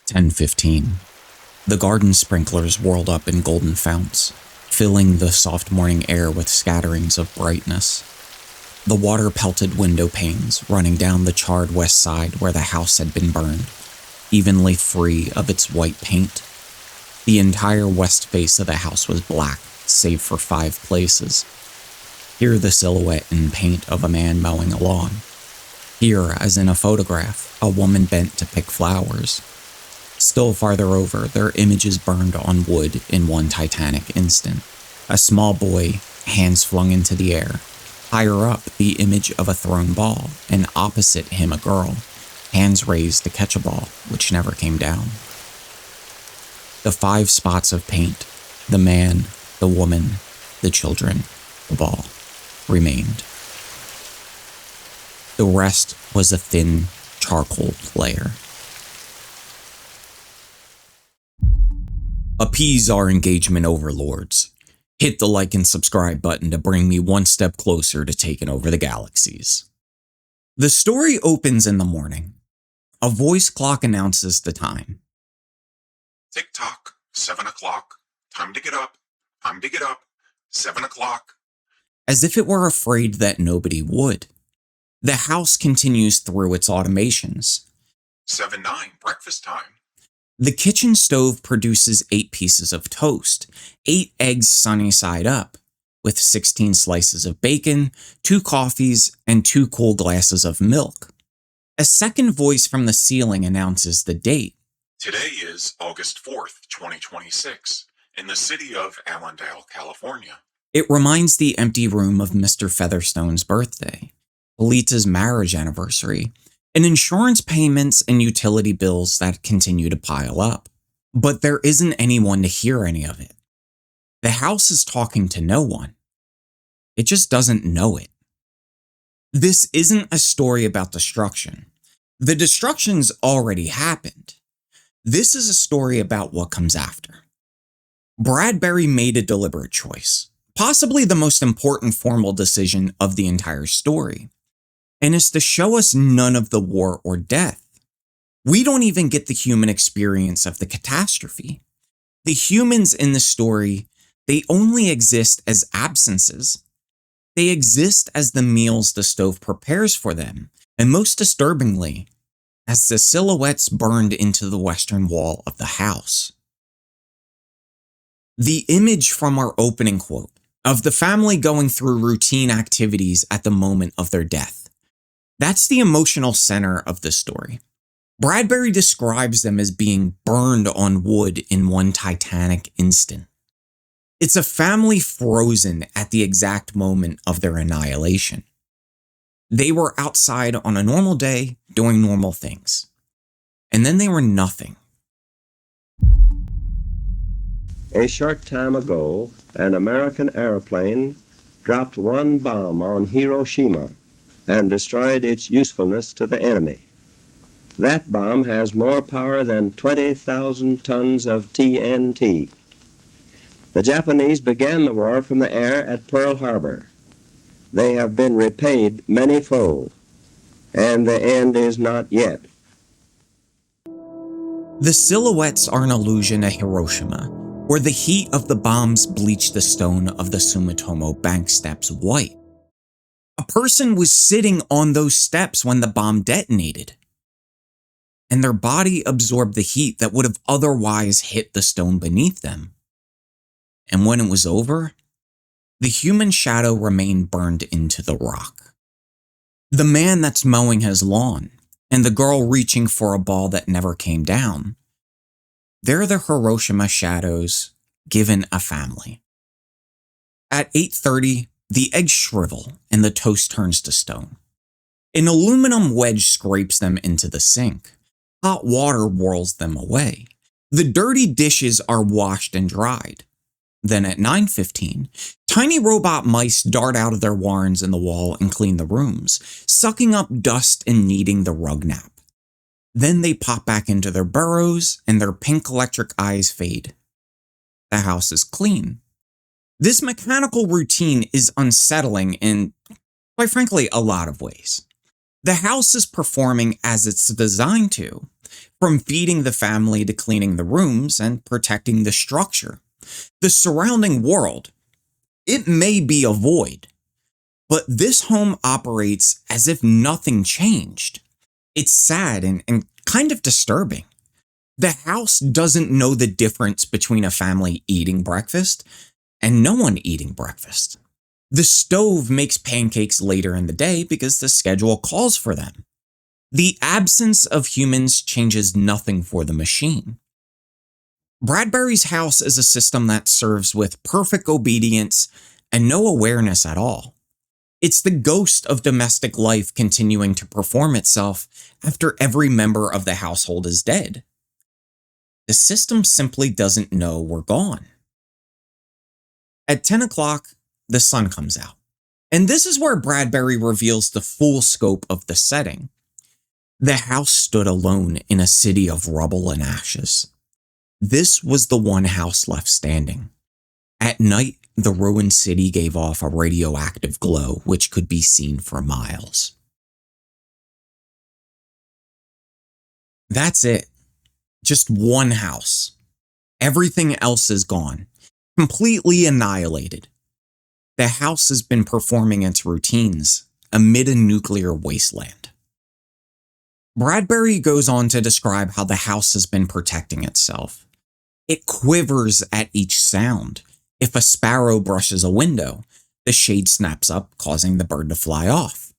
10:15. The garden sprinklers whirled up in golden founts, filling the soft morning air with scatterings of brightness. The water-pelted window panes running down the charred west side where the house had been burned, evenly free of its white paint. The entire west face of the house was black, save for 5 places. Here the silhouette in paint of a man mowing a lawn. Here, as in a photograph, a woman bent to pick flowers. Still farther over, their images burned on wood in one titanic instant. A small boy, hands flung into the air. Higher up, the image of a thrown ball, and opposite him a girl, hands raised to catch a ball, which never came down. The 5 spots of paint, the man, the woman, the children, the ball, remained. The rest was a thin charcoal layer. Appease our engagement overlords. Hit the like and subscribe button to bring me one step closer to taking over the galaxies. The story opens in the morning. A voice clock announces the time. Tick-tock, 7 o'clock. Time to get up. Time to get up. 7 o'clock. As if it were afraid that nobody would. The house continues through its automations. 7:09, breakfast time. The kitchen stove produces 8 pieces of toast, 8 eggs sunny side up, with 16 slices of bacon, 2 coffees, and 2 cool glasses of milk. A second voice from the ceiling announces the date. Today is August 4th, 2026, in the city of Allendale, California. It reminds the empty room of Mr. Featherstone's birthday, Lita's marriage anniversary, and insurance payments and utility bills that continue to pile up. But there isn't anyone to hear any of it. The house is talking to no one. It just doesn't know it. This isn't a story about destruction. The destruction's already happened. This is a story about what comes after. Bradbury made a deliberate choice, possibly the most important formal decision of the entire story, and is to show us none of the war or death. We don't even get the human experience of the catastrophe. The humans in the story, they only exist as absences. They exist as the meals the stove prepares for them, and most disturbingly, as the silhouettes burned into the western wall of the house. The image from our opening quote of the family going through routine activities at the moment of their death. That's the emotional center of the story. Bradbury describes them as being burned on wood in one titanic instant. It's a family frozen at the exact moment of their annihilation. They were outside on a normal day doing normal things. And then they were nothing. A short time ago, an American airplane dropped one bomb on Hiroshima and destroyed its usefulness to the enemy. That bomb has more power than 20,000 tons of TNT. The Japanese began the war from the air at Pearl Harbor. They have been repaid many-fold, and the end is not yet. The silhouettes are an allusion to Hiroshima, where the heat of the bombs bleached the stone of the Sumitomo Bank steps white. A person was sitting on those steps when the bomb detonated, and their body absorbed the heat that would have otherwise hit the stone beneath them. And when it was over, the human shadow remained burned into the rock. The man that's mowing his lawn, and the girl reaching for a ball that never came down, they're the Hiroshima shadows given a family. At 8:30, the eggs shrivel and the toast turns to stone. An aluminum wedge scrapes them into the sink. Hot water whirls them away. The dirty dishes are washed and dried. Then at 9:15, tiny robot mice dart out of their warrens in the wall and clean the rooms, sucking up dust and kneading the rug nap. Then they pop back into their burrows and their pink electric eyes fade. The house is clean. This mechanical routine is unsettling in, quite frankly, a lot of ways. The house is performing as it's designed to, from feeding the family to cleaning the rooms and protecting the structure. The surrounding world, it may be a void, but this home operates as if nothing changed. It's sad and kind of disturbing. The house doesn't know the difference between a family eating breakfast and no one eating breakfast. The stove makes pancakes later in the day because the schedule calls for them. The absence of humans changes nothing for the machine. Bradbury's house is a system that serves with perfect obedience and no awareness at all. It's the ghost of domestic life continuing to perform itself after every member of the household is dead. The system simply doesn't know we're gone. At 10 o'clock, the sun comes out. And this is where Bradbury reveals the full scope of the setting. The house stood alone in a city of rubble and ashes. This was the one house left standing. At night, the ruined city gave off a radioactive glow which could be seen for miles. That's it. Just one house. Everything else is gone, completely annihilated. The house has been performing its routines amid a nuclear wasteland. Bradbury goes on to describe how the house has been protecting itself. It quivers at each sound. If a sparrow brushes a window, the shade snaps up, causing the bird to fly off.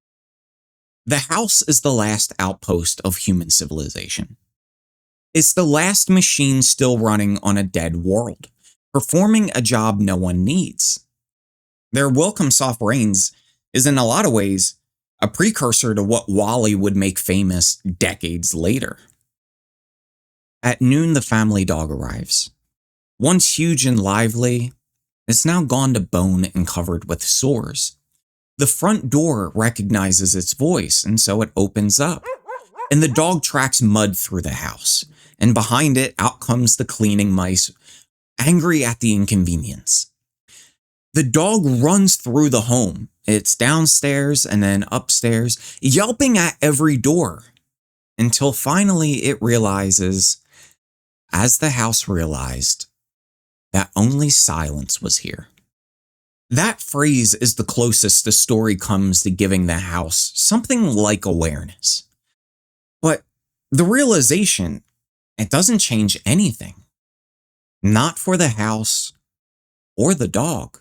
The house is the last outpost of human civilization. It's the last machine still running on a dead world, performing a job no one needs. Their Welcome Soft Rains is in a lot of ways a precursor to what WALL-E would make famous decades later. At noon, the family dog arrives. Once huge and lively, it's now gone to bone and covered with sores. The front door recognizes its voice, and so it opens up. And the dog tracks mud through the house, and behind it, out comes the cleaning mice, angry at the inconvenience. The dog runs through the home. It's downstairs and then upstairs, yelping at every door, until finally it realizes, as the house realized, that only silence was here. That phrase is the closest the story comes to giving the house something like awareness. But the realization, it doesn't change anything. Not for the house or the dog.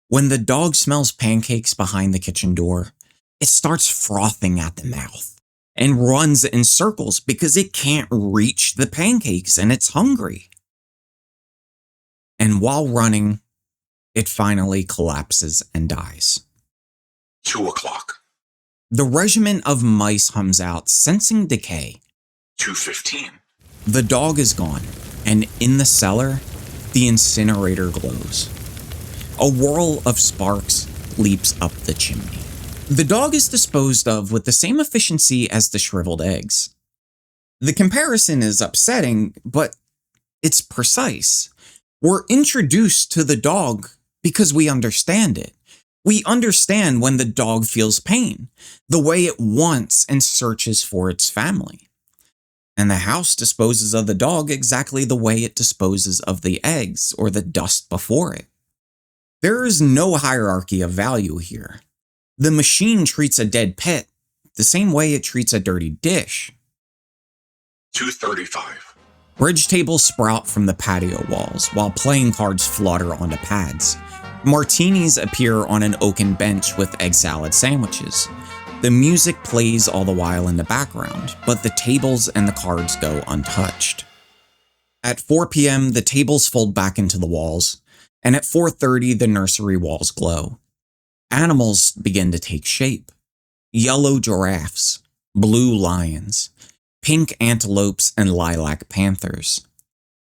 When the dog smells pancakes behind the kitchen door, it starts frothing at the mouth and runs in circles because it can't reach the pancakes and it's hungry. And while running, it finally collapses and dies. 2 o'clock. The regiment of mice hums out, sensing decay. 2:15. The dog is gone, and in the cellar, the incinerator glows. A whirl of sparks leaps up the chimney. The dog is disposed of with the same efficiency as the shriveled eggs. The comparison is upsetting, but it's precise. We're introduced to the dog because we understand it. We understand when the dog feels pain, the way it wants and searches for its family. And the house disposes of the dog exactly the way it disposes of the eggs or the dust before it. There is no hierarchy of value here. The machine treats a dead pet the same way it treats a dirty dish. 2:35. Bridge tables sprout from the patio walls, while playing cards flutter onto pads. Martinis appear on an oaken bench with egg salad sandwiches. The music plays all the while in the background, but the tables and the cards go untouched. At 4 p.m., the tables fold back into the walls, and at 4:30, the nursery walls glow. Animals begin to take shape. Yellow giraffes, blue lions, pink antelopes, and lilac panthers.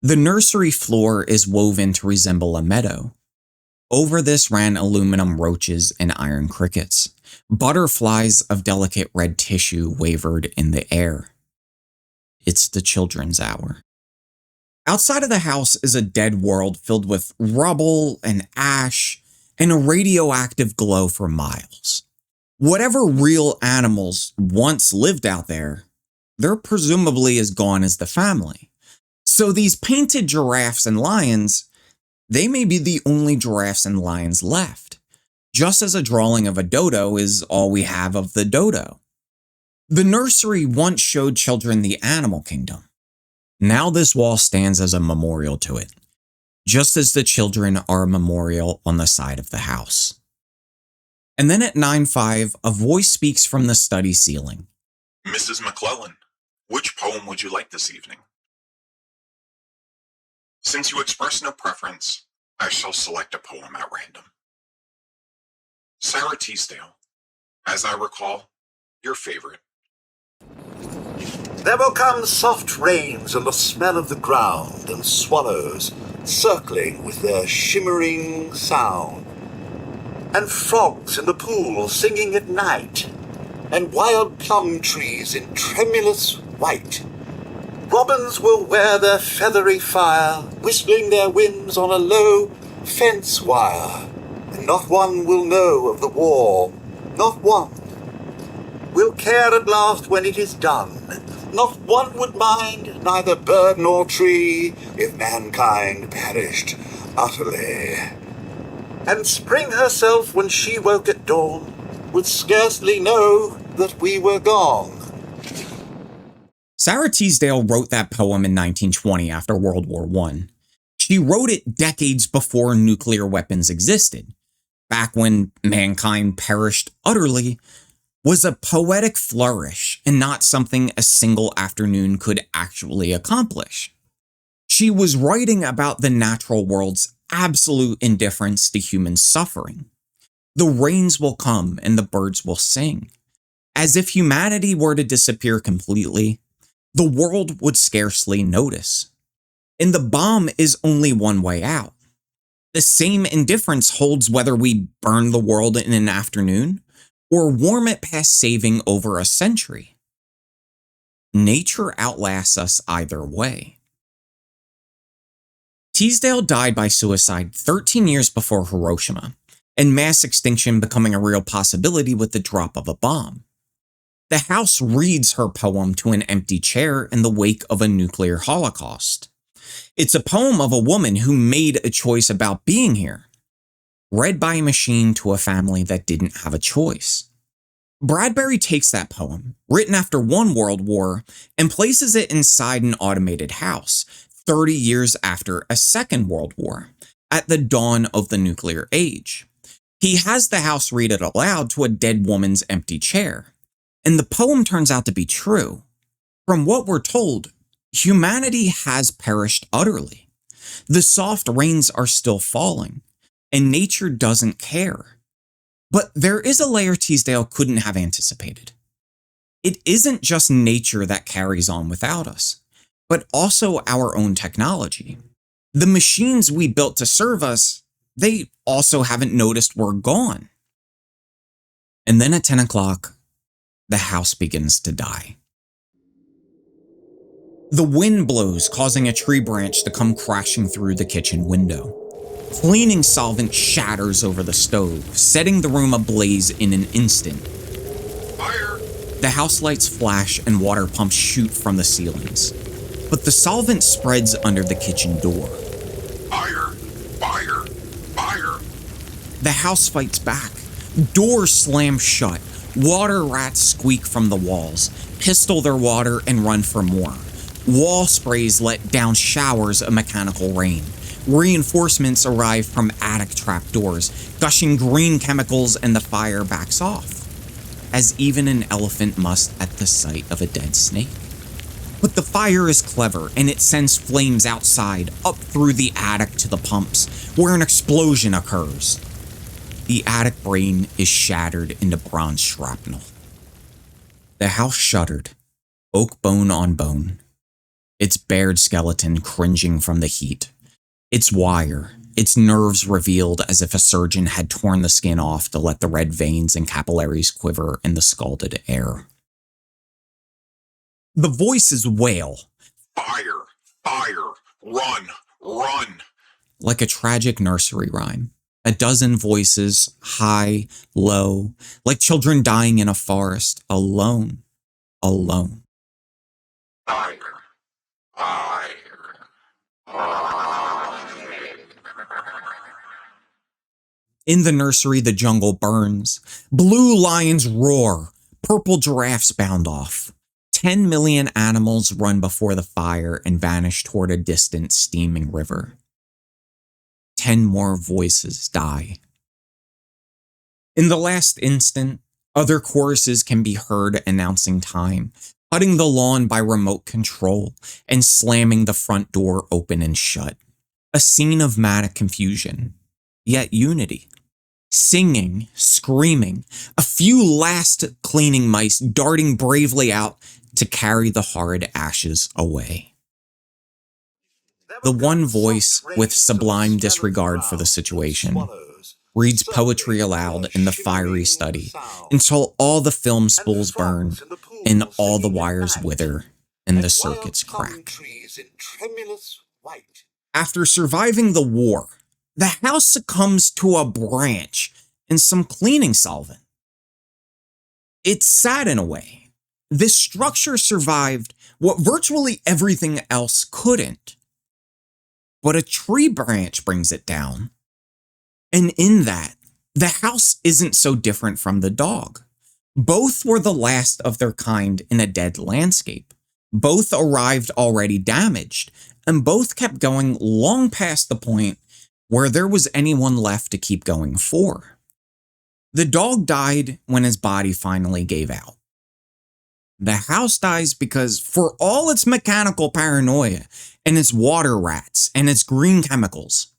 The nursery floor is woven to resemble a meadow. Over this ran aluminum roaches and iron crickets. Butterflies of delicate red tissue wavered in the air. It's the children's hour. Outside of the house is a dead world filled with rubble and ash and a radioactive glow for miles. Whatever real animals once lived out there, they're presumably as gone as the family. So these painted giraffes and lions, they may be the only giraffes and lions left, just as a drawing of a dodo is all we have of the dodo. The nursery once showed children the animal kingdom. Now this wall stands as a memorial to it, just as the children are a memorial on the side of the house. And then at 9:05, a voice speaks from the study ceiling. Mrs. McClellan, which poem would you like this evening? Since you express no preference, I shall select a poem at random. Sara Teasdale, as I recall, your favorite. There will come soft rains and the smell of the ground, and swallows circling with their shimmering sound, and frogs in the pool singing at night, and wild plum trees in tremulous white. Robins will wear their feathery fire, whistling their whims on a low fence wire, and not one will know of the war, not one will care at last when it is done. Not one would mind, neither bird nor tree, if mankind perished utterly. And spring herself, when she woke at dawn, would scarcely know that we were gone. Sara Teasdale wrote that poem in 1920 after World War I. She wrote it decades before nuclear weapons existed. Back when mankind perished utterly was a poetic flourish and not something a single afternoon could actually accomplish. She was writing about the natural world's absolute indifference to human suffering. The rains will come and the birds will sing. As if humanity were to disappear completely, the world would scarcely notice. And the bomb is only one way out. The same indifference holds whether we burn the world in an afternoon or warm it past saving over a century. Nature outlasts us either way. Teasdale died by suicide 13 years before Hiroshima, and mass extinction becoming a real possibility with the drop of a bomb. The house reads her poem to an empty chair in the wake of a nuclear holocaust. It's a poem of a woman who made a choice about being here, read by a machine to a family that didn't have a choice. Bradbury takes that poem, written after one world war, and places it inside an automated house, 30 years after a second world war, at the dawn of the nuclear age. He has the house read it aloud to a dead woman's empty chair, and the poem turns out to be true. From what we're told, humanity has perished utterly. The soft rains are still falling, and nature doesn't care. But there is a layer Teasdale couldn't have anticipated. It isn't just nature that carries on without us, but also our own technology. The machines we built to serve us, they also haven't noticed we're gone. And then at 10 o'clock, the house begins to die. The wind blows, causing a tree branch to come crashing through the kitchen window. Cleaning solvent shatters over the stove, setting the room ablaze in an instant. Fire! The house lights flash and water pumps shoot from the ceilings, but the solvent spreads under the kitchen door. Fire! Fire! Fire! The house fights back. Doors slam shut. Water rats squeak from the walls, pistol their water, and run for more. Wall sprays let down showers of mechanical rain. Reinforcements arrive from attic trapdoors, gushing green chemicals, and the fire backs off, as even an elephant must at the sight of a dead snake. But the fire is clever, and it sends flames outside, up through the attic to the pumps, where an explosion occurs. The attic brain is shattered into bronze shrapnel. The house shuddered, oak bone on bone, its bared skeleton cringing from the heat. Its wire, its nerves revealed as if a surgeon had torn the skin off to let the red veins and capillaries quiver in the scalded air. The voices wail. Fire! Fire! Run! Run! Like a tragic nursery rhyme. A dozen voices, high, low, like children dying in a forest, alone, alone. Fire. Fire. Fire. In the nursery, the jungle burns. Blue lions roar. Purple giraffes bound off. 10 million animals run before the fire and vanish toward a distant steaming river. 10 more voices die. In the last instant, other choruses can be heard announcing time, cutting the lawn by remote control and slamming the front door open and shut. A scene of manic confusion, yet unity. Singing, screaming, a few last cleaning mice darting bravely out to carry the horrid ashes away. The one voice, with sublime disregard for the situation, reads poetry aloud in the fiery study until all the film spools burn and all the wires wither and the circuits crack. After surviving the war, the house succumbs to a branch and some cleaning solvent. It's sad in a way. This structure survived what virtually everything else couldn't. But a tree branch brings it down. And in that, the house isn't so different from the dog. Both were the last of their kind in a dead landscape. Both arrived already damaged, and both kept going long past the point where there was anyone left to keep going for. The dog died when his body finally gave out. The house dies because, for all its mechanical paranoia and its water rats and its green chemicals,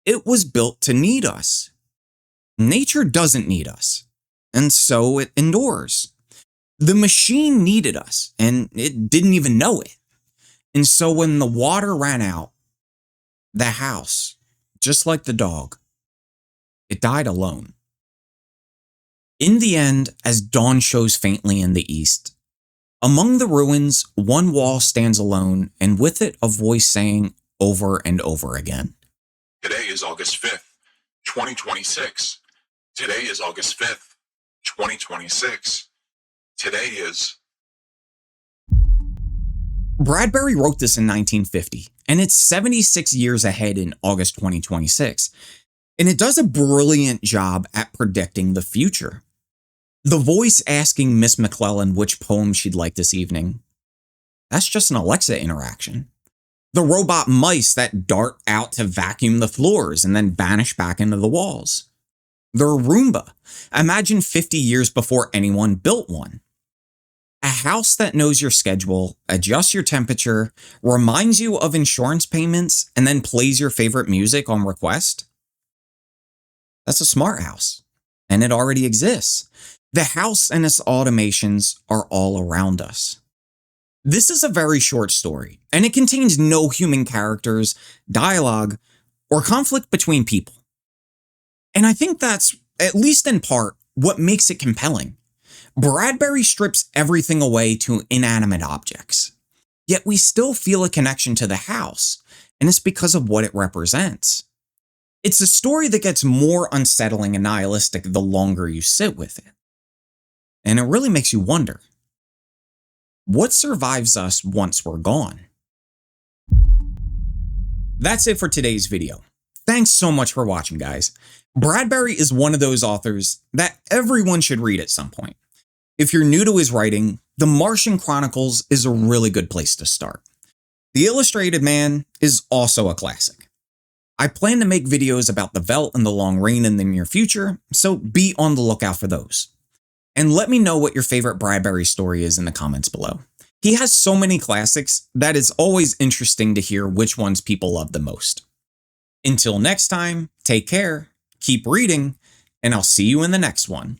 it was built to need us. Nature doesn't need us, and so it endures. The machine needed us, and it didn't even know it. And so when the water ran out, the house, just like the dog, it died alone. In the end, as dawn shows faintly in the east, among the ruins, one wall stands alone, and with it a voice saying over and over again, Today is August 5th, 2026. Today is August 5th, 2026. Today is... Bradbury wrote this in 1950, and it's 76 years ahead in August 2026, and it does a brilliant job at predicting the future. The voice asking Miss McClellan which poem she'd like this evening, that's just an Alexa interaction. The robot mice that dart out to vacuum the floors and then vanish back into the walls. The Roomba, imagine 50 years before anyone built one. A house that knows your schedule, adjusts your temperature, reminds you of insurance payments, and then plays your favorite music on request? That's a smart house, and it already exists. The house and its automations are all around us. This is a very short story, and it contains no human characters, dialogue, or conflict between people. And I think that's, at least in part, what makes it compelling. Bradbury strips everything away to inanimate objects, yet we still feel a connection to the house, and it's because of what it represents. It's a story that gets more unsettling and nihilistic the longer you sit with it. And it really makes you wonder, what survives us once we're gone? That's it for today's video. Thanks so much for watching, guys. Bradbury is one of those authors that everyone should read at some point. If you're new to his writing, The Martian Chronicles is a really good place to start. The Illustrated Man is also a classic. I plan to make videos about the Veldt and the Long Rain in the near future, so be on the lookout for those. And let me know what your favorite Bradbury story is in the comments below. He has so many classics that it's always interesting to hear which ones people love the most. Until next time, take care, keep reading, and I'll see you in the next one.